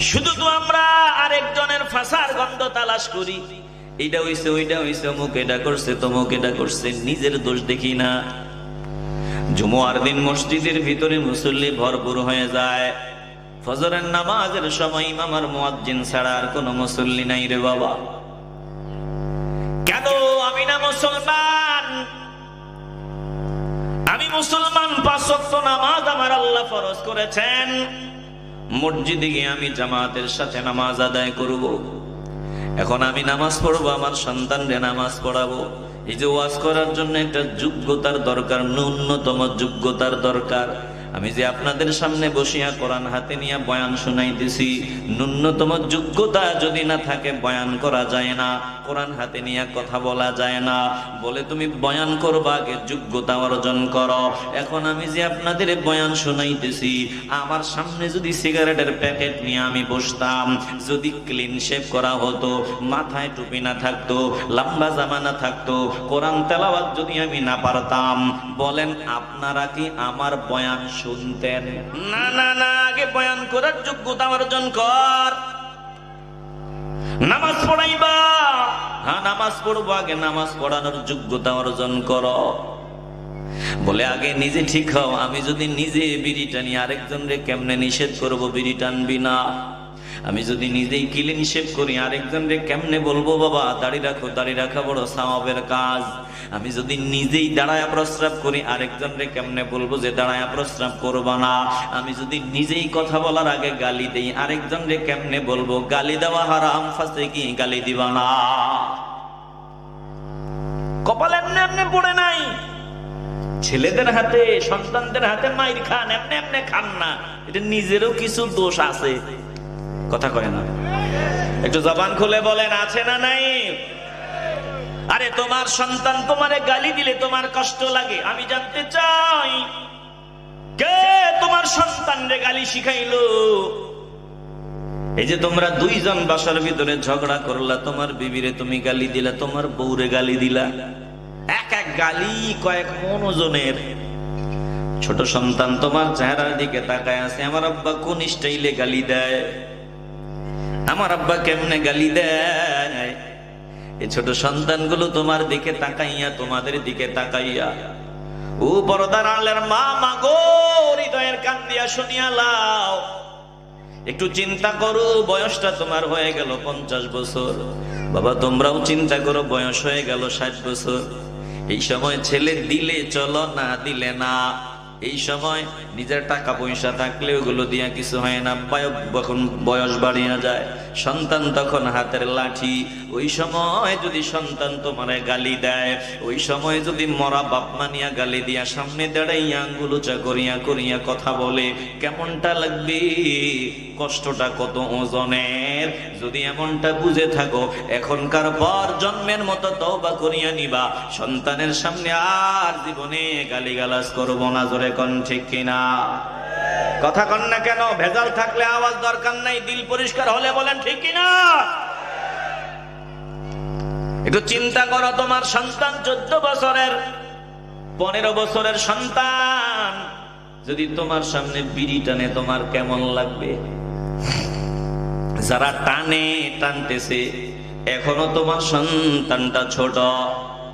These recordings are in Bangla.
শুধু তো আমরা আরেকজনের ফাঁসার গন্ধ তালাশ করি, এইটা হইছে ওইটা হইছে, অমুক এটা করছে তমুক এটা করছে, নিজের দোষ দেখি না। জুমার দিন মসজিদের ভিতরে মুসল্লি ভরপুর হয়ে যায়, ফজরের নামাজের সময় ইমাম আর মুয়াজ্জিন ছাড়া আর কোনো মুসল্লি নাই রে বাবা। কেন? আমি না মুসলমান, আমি মুসলমান, 5 ওয়াক্ত নামাজ আমার আল্লাহ ফরজ করেছেন, মসজিদে গিয়ে আমি জামাতের সাথে নামাজ আদায় করব। এখন আমি নামাজ পড়বো, আমার সন্তানরে নামাজ পড়াবো। এই যে ওয়াজ করার জন্য একটা যোগ্যতার দরকার, ন্যূনতম যোগ্যতার দরকার। আমি যে আপনাদের সামনে বসিয়া কোরআন হাতে নিয়ে বয়ান শোনাইতেছি, ন্যূনতম যোগ্যতা যদি না থাকে বয়ান করা যায় না, কোরআন হাতে নিয়ে কথা বলা যায় না। বলে তুমি বয়ান করবা, আগে যোগ্যতা অর্জন করো। এখন আমি যে আপনাদের বয়ান শোনাইতেছি, আমার সামনে যদি সিগারেটের প্যাকেট নিয়ে আমি বসতাম, যদি ক্লিন শেভ করা হতো, মাথায় টুপি না থাকতো, লম্বা জামা না থাকতো, কোরআন তেলাওয়াত যদি আমি না পারতাম, বলেন আপনারা কি আমার বয়ান শুনতেন? না না না, আগে বয়ান করার যোগ্যতা অর্জন কর। নামাজ পড়াইবা, হ্যাঁ নামাজ পড়বো, আগে নামাজ পড়ানোর যোগ্যতা অর্জন করো। বলে আগে নিজে ঠিক হও। আমি যদি নিজে বিড়ি টানি, আরেকজন রে কেমনে নিষেধ করবো বিড়ি টানবি না? আমি যদি নিজেই ক্লিন শেভ করি, আরেকজন রে কেমনে বলবো বাবা দাড়ি রাখো, দাড়ি রাখা বড় সওয়াবের কাজ? আমি যদি নিজেই দাঁড়ায়া প্রস্রাব করি, আরেকজন রে কেমনে বলবো যে দাঁড়ায়া প্রস্রাব করবা না? আমি যদি নিজেই কথা বলার আগে গালি দেই, আরেকজন রে কেমনে বলবো গালি দেওয়া হারাম, ফাঁসে কি গালি দিবা না? কপাল এমনি এমনি পড়ে নাই। ছেলেদের হাতে, সন্তানদের হাতে মাইর খান, এমনি এমনি খান না, এটা নিজেরও কিছু দোষ আছে। কথা কয় না? একটু জবান খুলে বলেন, আছে না নাই? আরে তোমার সন্তান তোমারে গালি দিলে তোমার কষ্ট লাগে, আমি জানতে চাই কে তোমার সন্তানরে গালি শিখাইলো? এই যে তোমরা দুইজন বাসার ভিতরে ঝগড়া করলা, তোমার বিবিরে তুমি গালি দিলা, তোমার বউরে গালি দিলা, এক এক গালি কয়েক মন ওজনের। ছোট সন্তান তোমার চেহারার দিকে তাকায় আছে, আমার আব্বা কোন স্টাইলে গালি দেয়, আমার আব্বা কেমনে গালি দেয়। এই ছোট সন্তানগুলো তোমার দিকে তাকাইয়া, তোমাদের দিকে তাকাইয়া, ও পর্দার আলের মা, মাগো হৃদয়ের কান দিয়া শুনিয়া লাও। একটু চিন্তা করো, বয়সটা তোমার হয়ে গেল 50 বছর। বাবা তোমরাও চিন্তা করো, বয়স হয়ে গেল 60 বছর। এই সময় ছেলে দিলে চলো, না দিলে না। এই সময় নিজের টাকা পয়সা থাকলে ওগুলো দিয়া কিছু হয় না, যখন বয়স বাড়িয়া যায়, সন্তান তখন হাতের লাঠি। ওই সময় যদি সন্তান তোমারে গালি দেয়, ওই সময় যদি মরা বাপ মানিয়া গালি দিয়া সামনে দাঁড়াইয়া আঙ্গুল উঁচা করিয়া করিয়া কথা বলে, কেমনটা লাগবে? কষ্টটা কত ওজনের। যদি এমনটা বুঝে থাকো, এখনকার পর জন্মের মতো তওবা করিয়া নিবা, সন্তানের সামনে আর জীবনে গালিগালাজ করবো না। জোরে কোন ঠিক কিনা? কথা কন না কেন? ভেজাল থাকলে আওয়াজ দরকার নাই, দিল পরিষ্কার হলে বলেন ঠিক কিনা। একটু চিন্তা করো, তোমার সন্তান 14 বছরের 15 বছরের সন্তান যদি তোমার সামনে বিড়ি টানে, তোমার কেমন লাগবে? যারা টানতেছে, এখনো তোমার সন্তানটা ছোট,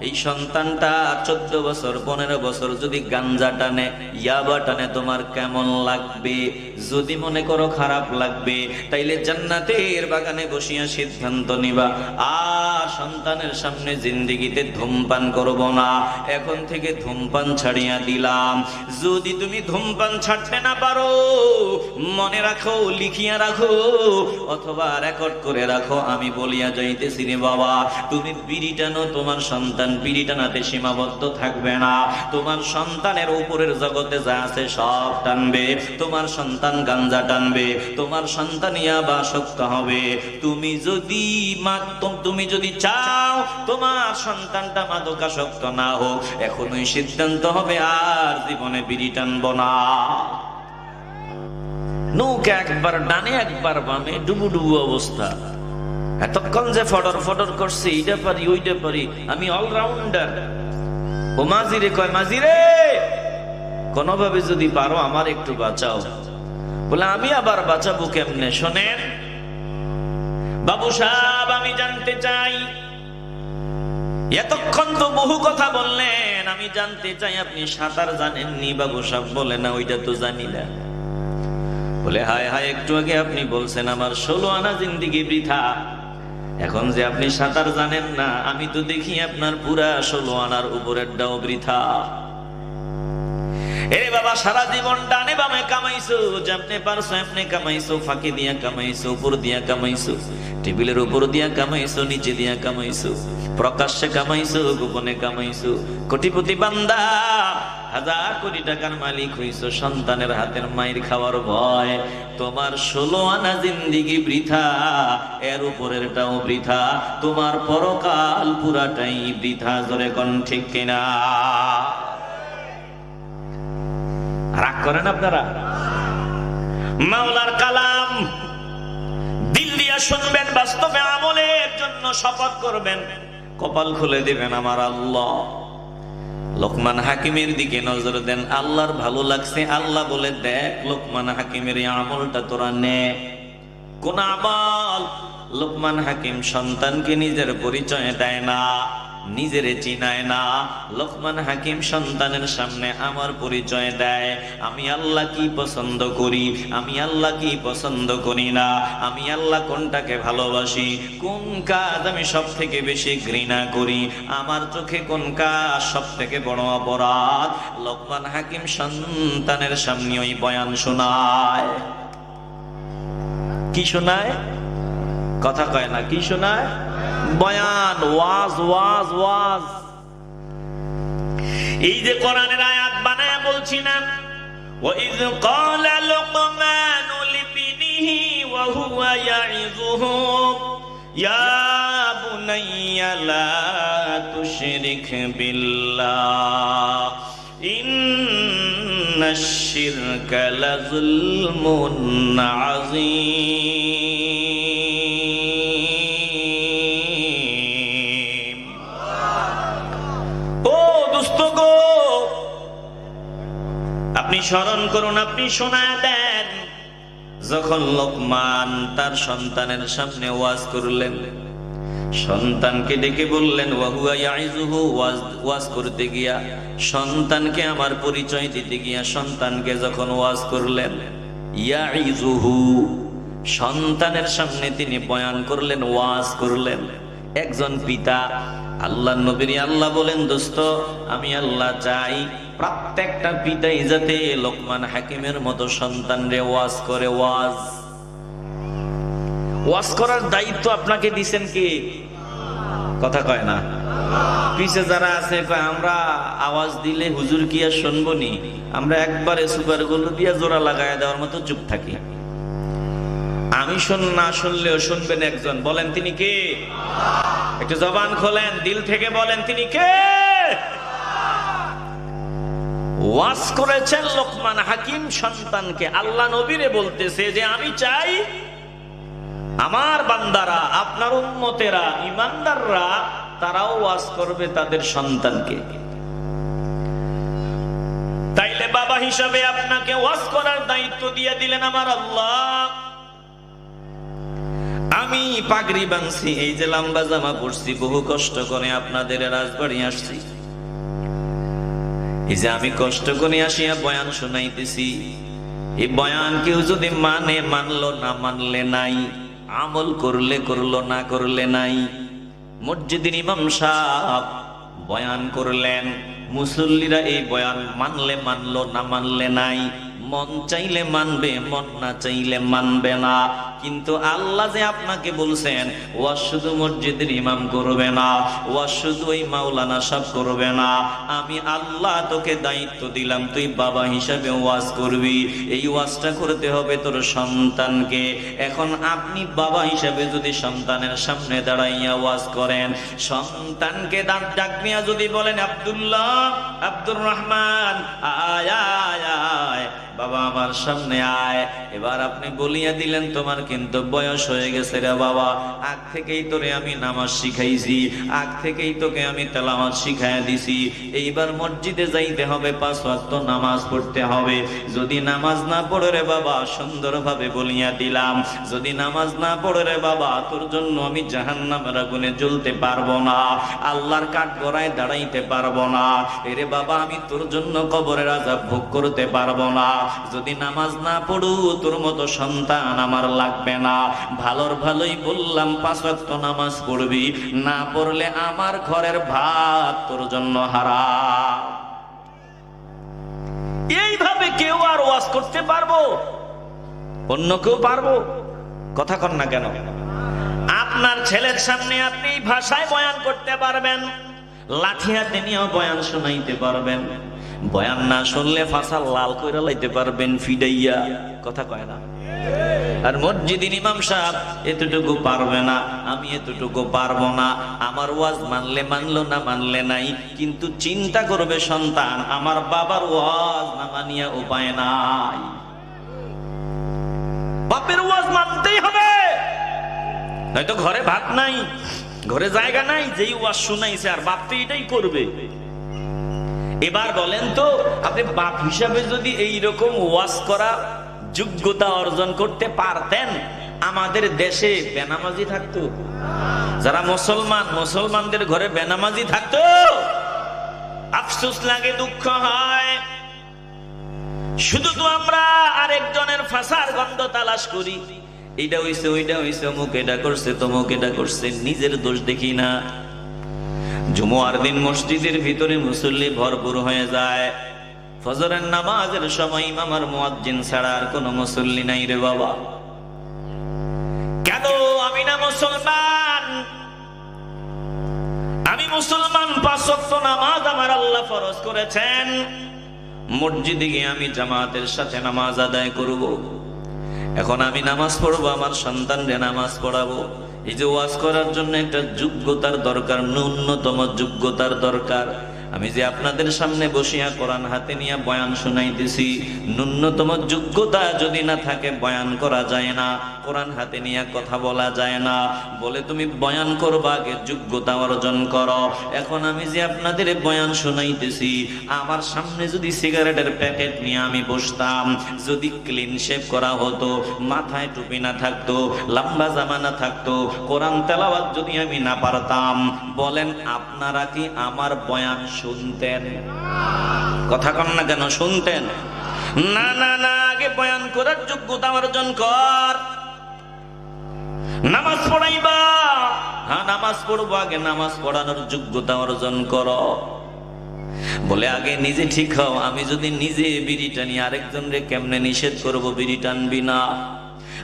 এই সন্তানটা 14 বছর 15 বছর যদি গাঞ্জা টানে, ইয়াবা টানে, তোমার কেমন লাগবে? যদি মনে করো খারাপ লাগবে, তাইলে জান্নাতের বাগানে বসিয়া সিদ্ধান্ত নিবা, আর সন্তানের সামনে জিন্দেগিতে ধূমপান করব না, এখন থেকে ধূমপান ছাড়িয়া দিলাম। যদি তুমি ধূমপান ছাড়তে না পারো, মনে রাখো, লিখিয়া রাখো, অথবা রেকর্ড করে রাখো, আমি বলিয়া যাইতেছি রে বাবা, তুমি বিড়ি টানো, তোমার সন্তান বিড়ি টানাতে সীমাবদ্ধ থাকবে না। তোমার সন্তানের উপরের জগতে যা আছে সব টানবে। তোমার সন্তান গাঞ্জা টানবে, তোমার সন্তান ইয়াবা আসক্ত হবে। তুমি যদি চাও তোমার সন্তানটা মাদকাসক্ত না হোক, এখনই সিদ্ধান্ত হবে আর জীবনে বিড়ি টানবো না। নৌকা একবার ডানে একবার বামে, ডুবু ডুবু অবস্থা। এতক্ষণ যে ফডর ফডর করছে, এইটা পারি ওইটা পারি, আমি অলরাউন্ডার। ও মাঝিরে কয়, মাঝিরে কোনোভাবে যদি পারো আমার একটু বাঁচাও। বলে আমি আবার বাঁচাবো কেমনে? শোনেন বাবু সাহেব, আমি জানতে চাই, এতক্ষণ তো বহু কথা বললেন, আমি জানতে চাই আপনি সাঁতার জানেননি? বাবু সাহেব বলে না, ওইটা তো জানি না। বলে হায় হায়, একটু আগে আপনি বলছেন আমার 16 আনা জিন্দেগি বৃথা, এখন যে আপনি সাঁতার জানেন না, আমি তো দেখি আপনার পুরা 16 আনার উপরেরটাও বৃথা। এরে বাবা, সারা জীবন ডানে বামে কামাইছো, যেমনে পারছো এমনে কামাইছো, ফাঁকি দিয়া কামাইছো, উপর দিয়া কামাইছো, টেবিলের উপর দিয়া কামাইছো, নিচে দিয়া কামাইছো, প্রকাশ্যে কামাইছো, গোপনে কামাইছো। কোটিপতি বান্দা, 1000 কোটি টাকার মালিক হইছো, সন্তানের হাতের মাইর খাওয়ার ভয় তোমার 16 আনা জিন্দেগি বৃথা, এর উপরেরটাও বৃথা, তোমার পরকাল পুরাটাই বৃথা। জোরে কোন ঠিক কিনা? রাগ করেন আপনারা? মাওলার কালাম দিল দিয়া শুনবেন, বাস্তবে আমলের জন্য শপথ করবেন, কপাল খুলে দিবেন আমার আল্লাহ। লোকমান হাকিমের দিকে নজর দেন, আল্লাহর ভালো লাগছে, আল্লাহ বলে দেখ লোকমান হাকিমের এই আমলটা তোরা নে। কোন আমল? লোকমান হাকিম সন্তানকে নিজের পরিচয় দেয় না, নিজেরে চিনায় না। লোকমান হাকিম সন্তানের সামনে আমার পরিচয় দেয়, আমি আল্লাহ কি পছন্দ করি, আমি আল্লাহ কি পছন্দ করি না, আমি আল্লাহ কোনটাকে ভালোবাসি, কোন কাজ আমি সব থেকে বেশি ঘৃণা করি, আমার চোখে কোন কাজ সব থেকে বড় অপরাধ। লোকমান হাকিম সন্তানের সামনে ওই বয়ান শোনায়। কি শোনায়? কথা কয় না। কি শোনায়? বয়ান, ওয়াজ, ওয়াজ, ওয়াজ। এই যে কোরআনের আয়াত বানায়া বলছি না, وَإِذْ قَالَ لُقْمَانُ لِابْنِهِ وَهُوَ يَعِظُهُ يَا بُنَيَّ لَا تُشْرِكْ بِاللَّهِ إِنَّ الشِّرْكَ لَظُلْمٌ عَظِيمٌ। ও দোস্ত গো, আপনি স্মরণ করুন, আপনি শোনায় দেন, যখন লোকমান তার সন্তানের সামনে ওয়াজ করলেন, সন্তানকে ডেকে বললেন ওয়াহুয়া ইয়াইজুহু, ওয়াজ করতে গিয়া সন্তানকে আমার পরিচয় দিতে গিয়া সন্তানকে যখন ওয়াজ করলেন, ইয়াইজুহু সন্তানের সামনে তিনি বয়ান করলেন, ওয়াজ করলেন। একজন পিতা আল্লাহ নবীর আল্লাহ বলেন, দোস্ত আমি আল্লাহ চাই প্রত্যেকটা পিতাই যাতে লোকমান হাকিমের মতো সন্তানরে ওয়াজ করে। ওয়াজ করার দায়িত্ব আপনাকে দিবেন কে? কথা কয় না। পিছে যারা আছে আমরা আওয়াজ দিলে হুজুর কি আর শুনবো নি, আমরা একবারে সুপার গুলো দিয়া জোড়া লাগায় দেওয়ার মতো চুপ থাকি। আমি না শুনলেও শুনবেন একজন, বলেন তিনি কে? একটু জবান খোলেন, দিল থেকে বলেন তিনি কে? ওয়াজ করেছেন লোকমান হাকিম সন্তানকে। আল্লাহ নবীরে বলতেছে যে আমি চাই আমার বান্দারা, আপনার উম্মতেরা, ইমানদাররা, তারাও ওয়াজ করবে তাদের সন্তানকে। তাইলে বাবা হিসাবে আপনাকে ওয়াজ করার দায়িত্ব দিয়ে দিলেন আমার আল্লাহ। আমি পাগড়ি বাঁধছি, এই যে লম্বা জামা পরছি, বহু কষ্ট করে আপনাদের রাজবাড়ি আসছি, এই যে আমি কষ্ট করে আসিয়া বয়ান শোনাইতেছি, এই বয়ান কেউ যদি মানে মানলো, না মানলে নাই, আমল করলে করলো, না করলে নাই। মসজিদের ইমাম সাহেব বয়ান করলেন, মুসল্লিরা এই বয়ান মানলে মানলো, না মানলে নাই। মন চাইলে মানবে, মন না চাইলে মানবে না। কিন্তু আল্লাহ যে আপনাকে বলছেন ওয়াজ শুধু মসজিদের ইমাম করবে না, ওয়াজ শুধু ওই মাওলানা সাহেব করবে না, আমি আল্লাহ তোকে দায়িত্ব দিলাম, তুই বাবা হিসাবে ওয়াজ করবি। এই ওয়াজটা করতে হবে তোর সন্তানকে। এখন আপনি বাবা হিসাবে যদি সন্তানের সামনে দাঁড়াইয়া ওয়াজ করেন, সন্তানকে ডাক নিয়া যদি বলেন আব্দুল্লাহ, আব্দুর রহমান, আয় আয় আয়, বাবা আমার সামনে আয়। এবার আপনি বলিয়া দিলেন তোমার কিন্তু বয়স হয়ে গেছে রে বাবা, আগ থেকেই তোরে আমি নামাজ শিখাইছি, আগ থেকেই তোকে আমি তেলাওয়াত শিখাইয়া দিছি, এইবার মসজিদে যাইতে হবে, 5 ওয়াক্ত নামাজ পড়তে হবে। যদি নামাজ না পড়ে রে বাবা, সুন্দরভাবে বলিয়া দিলাম, যদি নামাজ না পড়ে রে বাবা, তোর জন্য আমি জাহান্নামের আগুনে জ্বলতে পারবো না, আল্লাহর কাঠগড়ায় দাঁড়াইতে পারবো না, এরে বাবা আমি তোর জন্য কবরের আযাব ভোগ করতে পারবো না। যদি নামাজ না পড়ু, তোর মতো সন্তান আমার লাগবে না। ভালোর ভালোই বললাম 5 ওয়াক্ত নামাজ পড়বি, না পড়লে আমার ঘরের ভাত তোর জন্য হারাম। এইভাবে কেউ আর ওয়াজ করতে পারবো? অন্য কেউ পারবো? কথা কন না কেন? আপনার ছেলের সামনে আপনি এই ভাষায় বয়ান করতে পারবেন, লাঠি হাতে নিয়েও বয়ান শোনাইতে পারবেন, বয়ান না শুনলে ফাঁসা লাল কইরা লাইতে পারবেন ফিডাইয়া। কথা কয় না? আর মসজিদের ইমাম সাহেব এতটুকু পারবে না, আমি এতটুকু পারবো না, আমার ওয়াজ মানলে মানলো, না মানলে নাই, কিন্তু চিন্তা করবে সন্তান আমার বাবার ওয়াজ না মানিয়া উপায় নাই, বাপের ওয়াজ মানতেই হবে, নয়তো ঘরে ভাত নাই, ঘরে জায়গা নাই, যেই ওয়াজ শুনাইছে আর বাপ তো এটাই করবে। এবার বলেন তো, আপনি বাপ হিসাবে যদি এইরকম ওয়াজ করা যোগ্যতা অর্জন করতে পারতেন, আমাদের দেশে বেনামাজি থাকতো? যারা মুসলমান, মুসলমানদের ঘরে বেনামাজি থাকতো? আফসোস লাগে, দুঃখ হয়। শুধু তো আমরা আরেকজনের ফাঁসার গন্ধ তালাশ করি, এইটা হইছে, ওইটা হইছে, অমুক এটা করছে, তমুক এটা করছে, নিজের দোষ দেখি না। জুমার দিন মসজিদের ভিতরে মুসল্লি ভরপুর হয়ে যায়, ফজরের নামাজের সময় ইমাম আর মুয়াজ্জিন ছাড়া আর কোনো মুসল্লি নাই রে বাবা। কেন? আমি না মুসলমান, আমি মুসলমান, 5 ওয়াক্ত নামাজ আমার আল্লাহ ফরজ করেছেন, মসজিদে গিয়ে আমি জামাতের সাথে নামাজ আদায় করব। এখন আমি নামাজ পড়বো, আমার সন্তানরে নামাজ পড়াবো, এই যে ওয়াজ করার জন্য একটা যোগ্যতার দরকার, ন্যূনতম যোগ্যতার দরকার। আমি যে আপনাদের সামনে বসিয়া কোরআন হাতে নিয়ে বয়ান শুনাইতেছি, ন্যূনতম যোগ্যতা যদি না থাকে বয়ান করা যায় না, কোরআন হাতে নিয়ে কথা বলা যায় না। বলে তুমি বয়ান করবা, আগে যোগ্যতা অর্জন করো। এখন আমি যে আপনাদের বয়ান শুনাইতেছি, আমার সামনে যদি সিগারেটের প্যাকেট নিয়ে আমি বসতাম, যদি ক্লিন শেভ করা হতো, মাথায় টুপি না থাকতো, লম্বা জামা না থাকতো, কোরআন তেলাওয়াত যদি আমি না পারতাম, বলেন আপনারা কি আমার বয়ান শুনতেন? কথা কন না কেন? শুনতেন না? না না, আগে বয়ান করার যোগ্যতা অর্জন কর। নামাজ পড়াইবা, হ্যাঁ নামাজ পড়বো, আগে নামাজ পড়ানোর যোগ্যতা অর্জন করো। বলে আগে নিজে ঠিক হও। আমি যদি নিজে বিড়ি টানি, আরেকজনরে কেমনে নিষেধ করব বিড়ি টানবি না?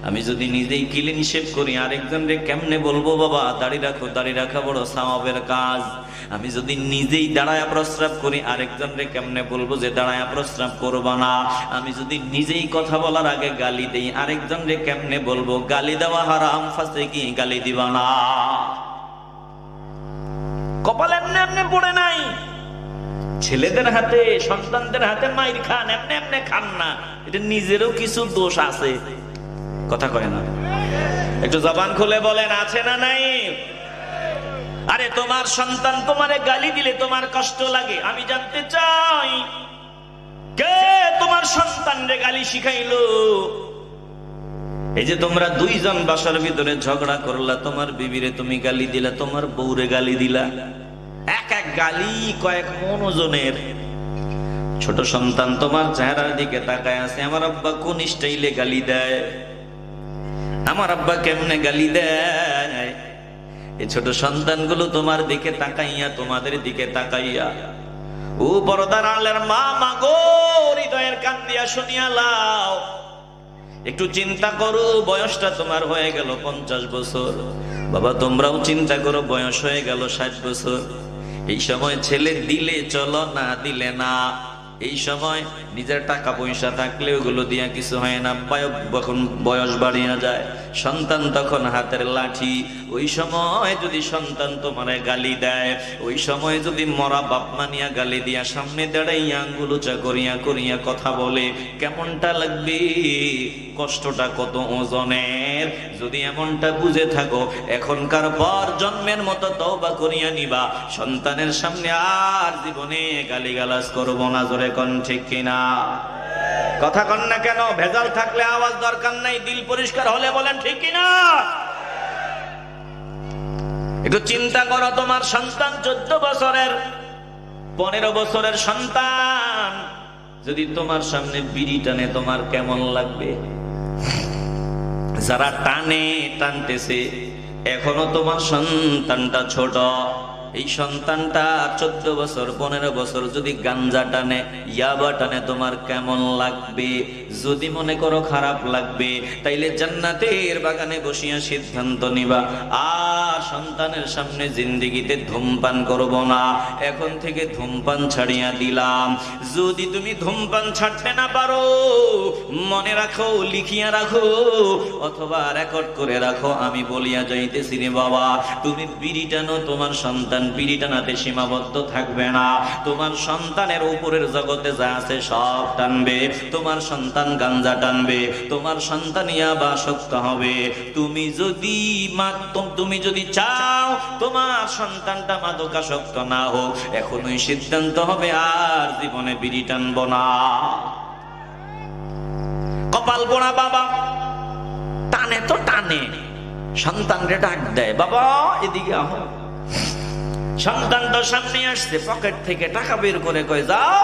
আমি যদি নিজেই ক্লিন শেভ করি, আরেকজনরে কেমনে বলবো বাবা দাড়ি রাখো, দাড়ি রাখা বড় সওয়াবের কাজ? আমি যদি নিজেই দাঁড়ায়া প্রস্রাব করি, আরেকজনরে কেমনে বলবো যে দাঁড়ায়া প্রস্রাব করবা না? আমি যদি নিজেই কথা বলার আগে গালি দেই, আরেকজনরে কেমনে বলবো গালি দেওয়া হারাম, ফাঁসে কি গালি দিবা না? কপাল এমনি এমনি পড়ে নাই। ছেলেদের হাতে, সন্তানদের হাতে মাইর খান, এমনি এমনি খান না, এটা নিজেরও কিছু দোষ আছে। কথা কয় না? একটু জবান খুলে বলেন, আছে না নাই? আরে তোমার সন্তান তোমারে গালি দিলে তোমার কষ্ট লাগে, আমি জানতে চাই কে তোমার সন্তানরে গালি শিখাইলো? এই যে তোমরা দুইজন বাসার ভিতরে ঝগড়া করলা, তোমার বিবিরে তুমি গালি দিলা, তোমার বউরে গালি দিলা, এক এক গালি কয়েক মন ওজনের। ছোট সন্তান তোমার চেহারার দিকে তাকায় আছে, আমার আব্বা কোন স্টাইলে গালি দেয়, আমার আব্বা কেমনে গালি দেয়। এই ছোট সন্তানগুলো তোমার দিকে তাকাইয়া, তোমাদের দিকে তাকাইয়া, ও পর্দার আলের মা, মাগো হৃদয়ের কান দিয়া শুনিয়া লাও। একটু চিন্তা করো, বয়সটা তোমার হয়ে গেল 50 বছর। বাবা তোমরাও চিন্তা করো, বয়স হয়ে গেল 60 বছর। এই সময় ছেলে দিলে চলো, না দিলে না। এই সময় নিজের টাকা পয়সা থাকলে ওগুলো দিয়া কিছু হয় না, যখন বয়স বাড়িয়ে যায় সন্তান তখন হাতের লাঠি। ওই সময় যদি সন্তান তোমারে গালি দেয়, ওই সময় যদি মরা বাপ মানিয়া গালি দিয়া সামনে দাঁড়াইয়া আঙ্গুল উঁচা করিয়া করিয়া কথা বলে, কেমনটা লাগবে? কষ্টটা কত ওজনের। যদি এমনটা বুঝে থাকো, এখনকার পর জন্মের মতো তওবা করিয়া নিবা, সন্তানের সামনে আর জীবনে গালিগালাজ করবো না। জোরে কোন ঠিক কিনা? কথা কন না কেন? ভেজাল থাকলে আওয়াজ দরকার নাই, দিল পরিষ্কার হলে বলেন ঠিক কিনা। একটু চিন্তা করো, তোমার সন্তান 14 বছরের 15 বছরের সন্তান যদি তোমার সামনে বিড়ি টানে, তোমার কেমন লাগবে? যারা টানতেছে, এখনো তোমার সন্তানটা ছোট, এই সন্তানটা 14 বছর 15 বছর যদি গাঞ্জা টানে, ইয়াবা টানে, তোমার কেমন লাগবে? যদি মনে করো খারাপ লাগবে, তাইলে জান্নাতের বাগানে বসিয়া সিদ্ধান্ত নিবা, আর সন্তানের সামনে জিন্দেগিতে ধূমপান করব না, এখন থেকে ধূমপান ছাড়িয়া দিলাম। যদি তুমি ধূমপান ছাড়তে না পারো, মনে রাখো, লিখিয়া রাখো, অথবা রেকর্ড করে রাখো, আমি বলিয়া যাইতেছি রে বাবা, তুমি বিড়ি টানো, তোমার সন্তান বিড়ি টানাতে সীমাবদ্ধ থাকবে না। তোমার সন্তানের উপরের জগতে যা আছে সব টানবে। তোমার সন্তান গাঞ্জা টানবে, তোমার সন্তান ইয়াবা আসক্ত হবে। তুমি যদি চাও তোমার সন্তানটা মাদকাসক্ত না হোক, এখনই সিদ্ধান্ত হবে আর জীবনে বিড়ি টানবো না। কপাল পোড়া বাবা, টানে তো টানে, সন্তানকে ডাক দেয়, বাবা এদিকে আহ। সন্তান তো সামনে আসছে, পকেট থেকে টাকা বের করে কয়, যাও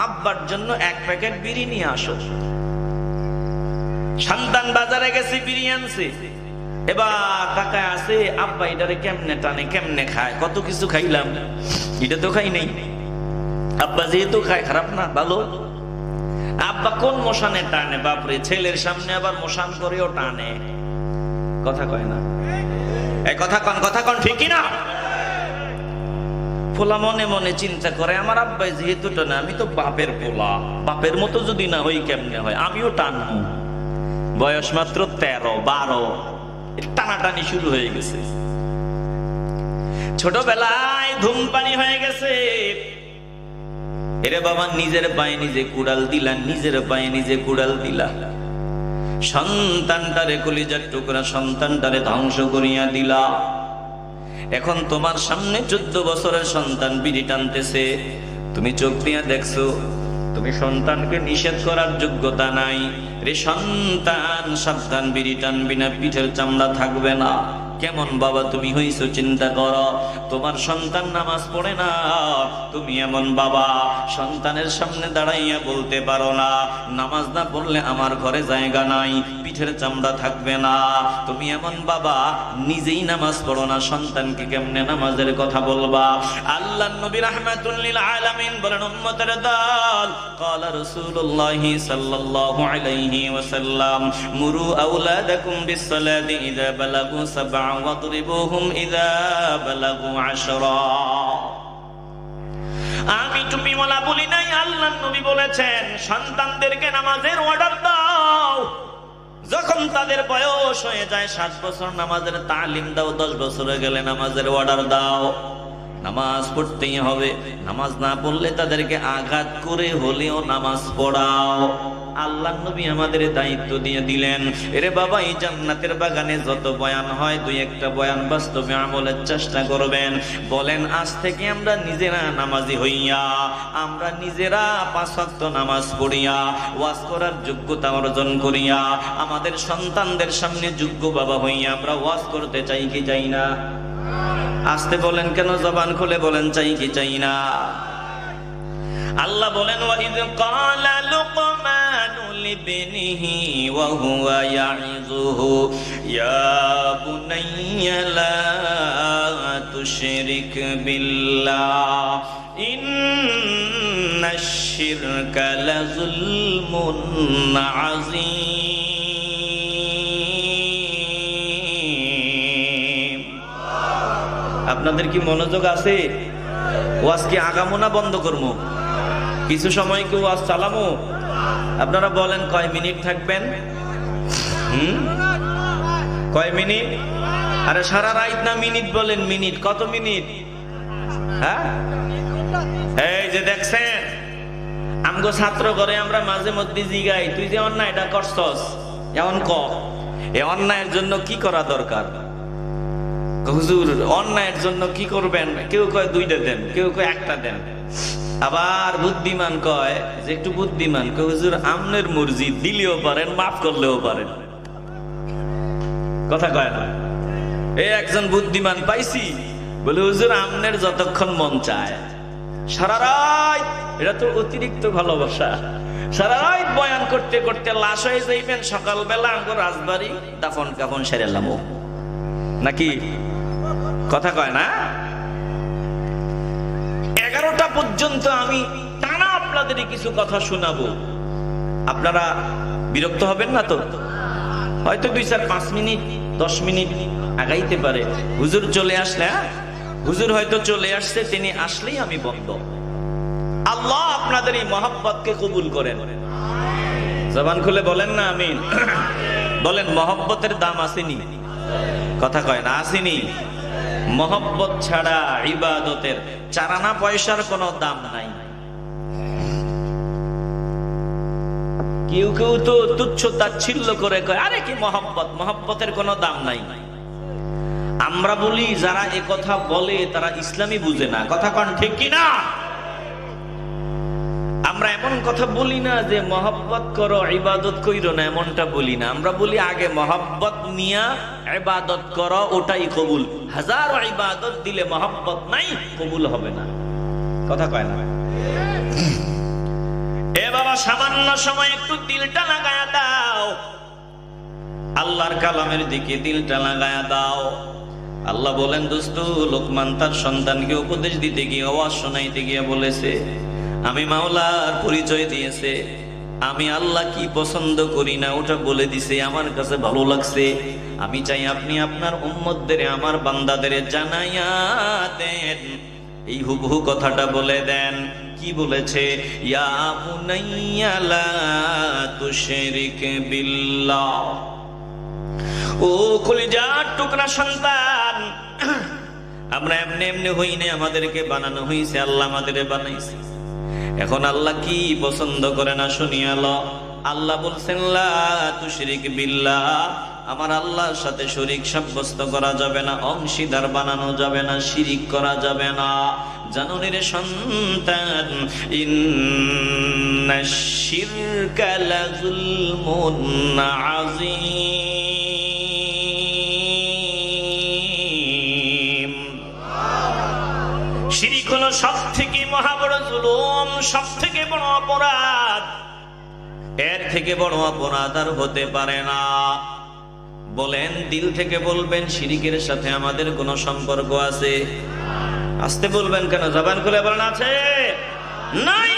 আব্বার জন্য 1 প্যাকেট বিড়ি নিয়ে আসো। সন্তান বাজারে গেছে, বিড়ি আনছে, এবার টাকা আছে, আব্বা এটারে কেমনে টানে, কেমনে খায়, কত কিছু খাইলাম, এটা তো খাই নাই। আব্বা যেহেতু খায়, খারাপ না, ভালো। আব্বা কোন মশানে টানে, বাপরে, ছেলের সামনে আবার মশান করেও টানে। কথা কয় না? এই কথা কন ঠিকই না? পোলা মনে মনে চিন্তা করে, আমার আব্বাই যেহেতু টানে, আমি তো বাপের পোলা, বাপের মতো যদি না হই কেমনে হয়, আমিও টানবো। বয়স মাত্র 13-12, টানাটানি শুরু হয়ে গেছে। ছোটবেলায় ধূমপানি হয়ে গেছে। এরে বাবা, নিজের পায়ে নিজে কুড়াল দিলা, নিজের পায়ে নিজে কুড়াল দিলা। সন্তানটারে, কলিজার টুকরা সন্তানটারে ধ্বংস করিয়া দিলা। এখন তোমার সামনে 14 বছরের সন্তান বিড়ি টানতেছে, তুমি চোখ দিয়া দেখছো, তুমি সন্তানকে নিষেধ করার যোগ্যতা নাই। রে সন্তান, সাবধান, বিড়ি টানবি না, পিঠের চামড়া থাকবে না। কেমন বাবা তুমি হইছো চিন্তা করো। তোমার সন্তান নামাজ পড়ে না, তুমি এমন বাবা সন্তানের সামনে দাঁড়াইয়া বলতে পারো না, নামাজ না পড়লে আমার ঘরে জায়গা নাই, পিঠের চামড়া থাকবে না। তুমি এমন বাবা নিজেই নামাজ পড়ো না, সন্তানকে কেমনে নামাজের কথা বলবা? আল্লাহর নবী রাহমাতুল লিল আলামিন বলেন, উম্মতের দল, ক্বালা রাসূলুল্লাহ সাল্লাল্লাহু আলাইহি ওয়াসাল্লাম, মুরু আওলাদাকুম বিসসালাতি ইযা বালাগু 7 ওয়াদরিবুহুম ইযা বালাগু 10। আমি টুপিওয়ালা বলি নাই, আল্লাহর নবী বলেছেন, সন্তানদেরকে নামাজের অর্ডার দাও। যখন তাদের বয়স হয়ে যায় 7 বছর, নামাজের তালিম দাও। 10 বছর হয়ে গেলে নামাজের অর্ডার দাও। নামাজ পড়তেই হবে, নামাজ না পড়লে তাদেরকে আঘাত করে হলেও নামাজ পড়াও। আল্লাহর নবী আমাদের দায়িত্ব দিয়ে দিলেন, এরে বাবা, এই জান্নাতের বাগানে যত বয়ান হয়, 2-1টা বয়ান বাস্তবে আমলের চেষ্টা করবেন। বলেন, আজ থেকে আমরা নিজেরা নামাজি হইয়া, আমরা নিজেরা 5 ওয়াক্ত নামাজ পড়িয়া, ওয়াজ করার যোগ্যতা অর্জন করিয়া, আমাদের সন্তানদের সামনে যোগ্য বাবা হইয়া আমরা ওয়াজ করতে চাই কি চাই না? আসতে বলেন কেন, জবান খুলে বলেন, চাই কি চাই না? আল্লাহ বলেন, ওয়াইদ ক্বালা লুকমানু লিবনিহি ওয়া হুয়া ইয়াইযুহু ইয়া বুনাইয়া লা তুশরিক বিল্লাহ ইন্নাশ শিরকা লাযুলমুন আযীম। আপনাদের কি মনোযোগ আছে? ওয়াজ কি আগামো না বন্ধ করবো? কিছু সময় কেউ আসসালামু, আপনারা বলেন কয় মিনিট থাকবেন? কয় মিনিট? আরে সারা রাত না মিনিট বলেন, মিনিট কত মিনিট? হ্যাঁ, এই যে দেখছেন আমগো ছাত্র করে আমরা মাঝে মধ্যে জিগাই, তুই যে অন্যায়টা করছস এমন ক, এ অন্যায়ের জন্য কি করা দরকার? হুজুর অন্যায়ের জন্য কি করবেন? কেউ কয় দুইটা দেন, কেউ কয় একটা দেন। আবার বুদ্ধিমান কয় যে একটু বুদ্ধিমান কয় হুজুর আমনের মর্জি, দিলেও পারেন মাফ করলেও পারেন। কথা কয় না? এই একজন বুদ্ধিমান পাইছি বলে হুজুর আমনের যতক্ষণ মন চায়। সারা রাত, এটা তো অতিরিক্ত ভালোবাসা। সারা রাত বয়ান করতে করতে লাশ হয়ে যাইবেন, সকালবেলা আমগো রাজবাড়ি দাফন কাফন সেরেলাম নাকি? কথা কয় না? 11টা পর্যন্ত আমি টানা আপনাদের কিছু কথা শোনাবো, আপনারা বিরক্ত হবেন না তো? হয়তো 2-4-5 মিনিট 10 মিনিট আগাইতে পারে। হুজুর চলে আসলে, হুজুর হয়তো চলে আসছে, তিনি আসলেই আমি বন্ধ। আল্লাহ আপনাদের এই মহব্বতকে কবুল করেন। জবান খুলে বলেন না আমিন। বলেন মহব্বতের দাম আসেনি? কথা কয় না? আসেনি? মহব্বত ছাড়া ইবাদতের 4 আনা পয়সার কোনো দাম নাই। কেউ কেউ তো তুচ্ছ তাচ্ছিল্য করে কয় আরে কি মহব্বত, মহব্বতের কোনো দাম নাই। আমরা বলি যারা এ কথা বলে তারা ইসলামই বুঝে না। কথা কন ঠিক কিনা? আমরা এমন কথা বলি না যে মহব্বত করো ইবাদত কইরো না, এমনটা বলি না। আমরা বলি আগে মহব্বত নিয়া ইবাদত করো, ওটাই কবুল। হাজারো ইবাদত দিলে মহব্বত নাই, কবুল হবে না। কথা কয় না? এ বাবা সামান্য সময় একটু দিলটা লাগায়া দাও, আল্লাহর কালামের দিকে দিলটা লাগায়া দাও। আল্লাহ বলেন দোস্ত, লোকমান তার সন্তানকে উপদেশ দিতে গিয়ে, ওয়াজ শোনাইতে গিয়ে বলেছে আমি মাওলার পরিচয় দিয়েছে, আমি আল্লাহ কি পছন্দ করি না ওটা বলে দিছে, আমার কাছে ভালো লাগছে। আমি চাই আপনি আপনার উম্মতদের, আমার বান্দাদের জানাইয়া দেন। এই হুবহু কথাটা বলে দেন। কি বলেছে? ইয়া বুনাইয়া লা তুশরিক বিল্লাহ। ও কলিজার টুকরা সন্তান, আমরা এমনি এমনি হই না, আমাদেরকে বানানো হয়েছে, আল্লাহ আমাদের বানাইছে। এখন আল্লাহ কি পছন্দ করে না শুনিয়া ল। আল্লাহ বলছেন লা তুশরিক বিল্লাহ, আমার আল্লাহর সাথে শরীক সাব্যস্ত করা যাবে না, অংশীদার বানানো যাবে না, শিরিক করা যাবে না। জানুনির সন্তান, ইন্নাশ শিরকা লাযুলমুন আযীম। শিরিক হলো সবথেকে মহাবড় জুলুম, সবথেকে বড় অপরাধ। এর থেকে বড় অপরাধ আর হতে পারে না। বলেন, দিল থেকে বলবেন শিরিকের সাথে আমাদের কোনো সম্পর্ক আছে? আস্তে বলবেন কেন? জবান খুলে বলেন আছে? নাই।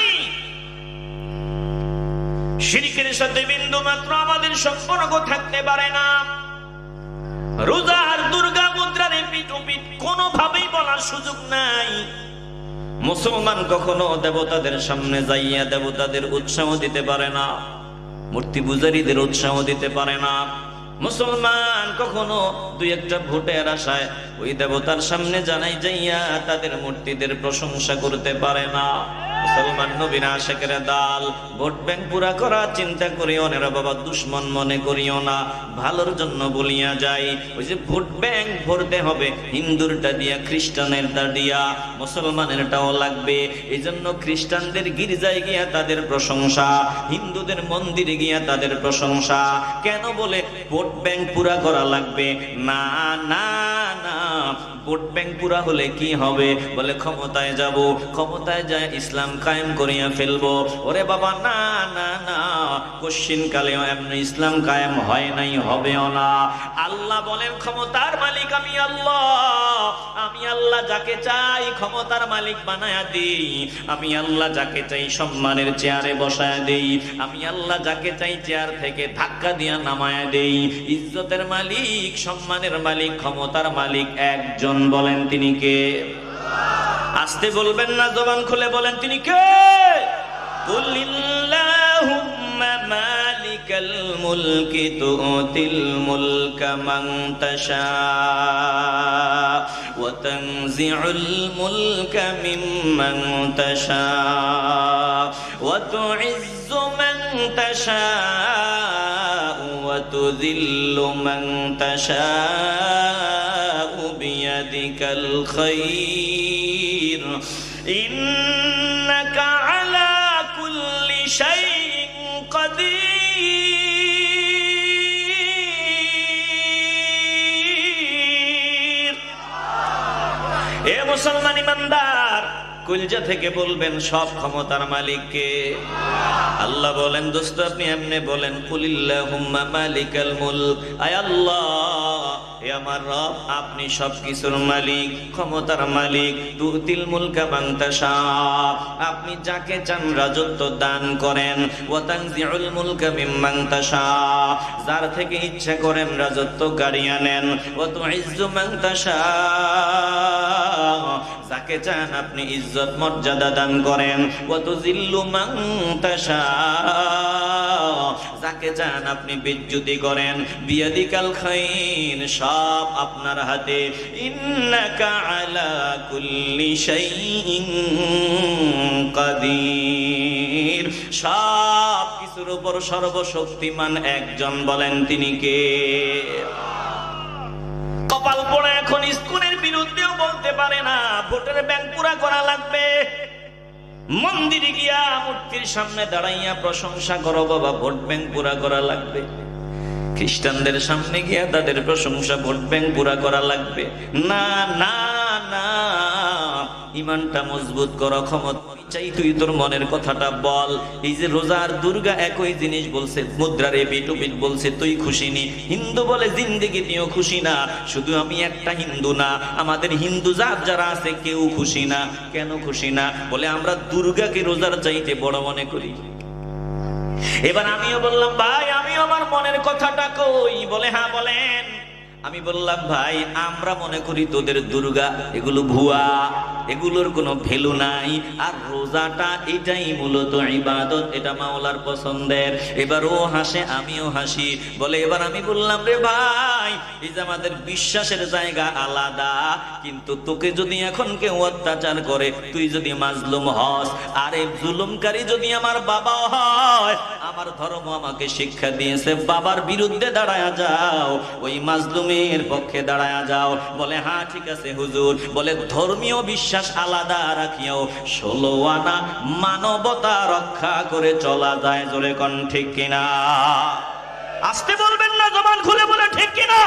শিরিকের সাথে বিন্দু মাত্র আমাদের সম্পর্ক থাকতে পারে না। রোজা আর দুর্গা মুদ্রার পিঠ কোনোভাবেই বলার সুযোগ নাই। মুসলমান কখনো দেবতাদের সামনে যাইয়া দেবতাদের উৎসাহ দিতে পারে না, মূর্তি পূজারীদের উৎসাহ দিতে পারে না। মুসলমান কখনো 2-1টা ভোটের আশায় ওই দেবতার সামনে জানাই যাইয়া তাদের মূর্তিদের প্রশংসা করতে পারে না। মুসলমান নবীর আশিকের দাল, ভোট ব্যাংক পুরা করা চিন্তা করিও না বাবা, দুশ্মন মনে করিও না, ভালোর জন্য বলিয়া যাই। ওই যে ভোট ব্যাংক ভরতে হবে, হিন্দুরটা দিয়া খ্রিস্টানেরটা দিয়া মুসলমানেরটাও লাগবে। এই জন্য খ্রিস্টানদের গির্জায় গিয়া তাদের প্রশংসা, হিন্দুদের মন্দিরে গিয়া তাদের প্রশংসা। কেন? বলে ভোট ব্যাংক পুরা করা লাগবে। না না না, ভোট ব্যাংক পুরা হলে কি হবে? বলে ক্ষমতায় যাব, ক্ষমতায় যায় ইসলাম কায়েম করিয়া ফেলবো। ওরে বাবা না না না, কোশ্চিন কালেও এমনি ইসলাম কায়েম হয় নাই, হবেও না। আল্লাহ বলেন ক্ষমতার মালিক আমি আল্লাহ। আমি আল্লাহ যাকে চাই ক্ষমতার মালিক বানায়া দেই, আমি আল্লাহ যাকে চাই সম্মানের চেয়ারে বসায়া দেই, আমি আল্লাহ যাকে চাই চেয়ার থেকে ধাক্কা দিয়া নামায়া দেই। ইজ্জতের মালিক, সম্মানের মালিক, ক্ষমতার মালিক একজন। বলেন তিনি কে? আস্তে বলবেন না, জবান খুলে বলেন তিনি কে? কুলিল্লাহুম্মা মালিকাল মুলকি তুতিল মুলকা মান তাশা ওয়া তানজিউল মুলকা মিম্মান তাশা ওয়া তুইজ্জু মান তাশা ওয়া তুযিল্লু মান তাশা বিয়াদিকাল খায়র ইন্নাকা আলা কুল্লি শাইইন কাদির। এ মুসলমান ইমানদার, কলিজা থেকে বলবেন সব ক্ষমতার মালিককে। আল্লাহ বলেন দোস্ত আপনি এমনি বলেন কুলিল্লাহুম্মা মালিকাল মুলক, আয় আল্লাহ হে আমার রব আপনি সবকিছুর মালিক, ক্ষমতার মালিক। তুতিল মুলকা মান তাশা, আপনি যাকে চান রাজত্ব দান করেন। ওয়া তানজিউল মুলকা মিম্মান তাশা, যার থেকে ইচ্ছা করেন রাজত্ব কাড়িয়ে নেন। ওয়া তুইজ্জু মান তাশা, যাকে চান আপনি ইজ্জত মর্যাদা দান করেন। ওয়া তুযিল্লু মান তাশা, যাকে চান আপনি বেইজ্জতি করেন। বিয়াদিকাল খায়র, সব আপনার হাতে। ইন্নাকা আলা কুল্লি শাইইন কাদির, সব কিছুর উপর সর্বশক্তিমান একজন, বলেন তিনি কে? কপাল পোড়া এখন স্কুলের বিরুদ্ধেও বলতে পারে না, ভোটের ব্যাংক পুরা করা লাগবে। মন্দিরে গিয়া মূর্তির সামনে দাঁড়াইয়া প্রশংসা করো বাবা, ভোট ব্যাংক পুরা করা লাগবে। খ্রিস্টানদের সামনে গিয়া তাদের প্রশংসা, ভোট ব্যাংক পুরা করা লাগবে। না না না, ইমানটা মজবুত করো, ক্ষমতা চাই তুই তোর মনের কথাটা বল। এই যে রোজার দুর্গা একই জিনিস বলছে, মুদ্রার এপিট ওপিট বলছে, তুই খুশি নি? হিন্দু বলে জিন্দেগি নিয়েও খুশি না। শুধু আমি একটা হিন্দু না, আমাদের হিন্দু জাত যারা আছে কেউ খুশি না। কেন খুশি না? বলে আমরা দুর্গাকে রোজার চাইতে বড় মনে করি। এবার আমিও বললাম ভাই আমিও আমার মনের কথাটা কই। বলে হ্যাঁ বলেন। আমি বললাম ভাই আমরা মনে করি তোদের দুর্গা এগুলো ভুয়া, এগুলোর কোনো ভ্যালু নাই। আর রোজাটা এটাই মূলত ইবাদত, এটা মাওলার পছন্দের। এবার ও হাসে আমিও হাসি। বলে এবার আমি বললাম রে ভাই এই যে আমাদের বিশ্বাসের জায়গা আলাদা, কিন্তু তোকে যদি এখন কেউ অত্যাচার করে, তুই যদি মাজলুম হস, আরে জুলুমকারী যদি আমার বাবা হয়, আমার ধর্ম আমাকে শিক্ষা দিয়েছে বাবার বিরুদ্ধে দাঁড়ায়া যাও, ওই মাজলুমের পক্ষে দাঁড়ায়া যাও। বলে হ্যাঁ ঠিক আছে হুজুর। বলে ধর্মীয় বিশ্বাস আলাদা রাখিও, 16 আনা মানবতা রক্ষা করে চলা যায়। জোরে কোন ঠিক কিনা? আসতে বলবেন না, জবান খুলে বলে ঠিক কিনা?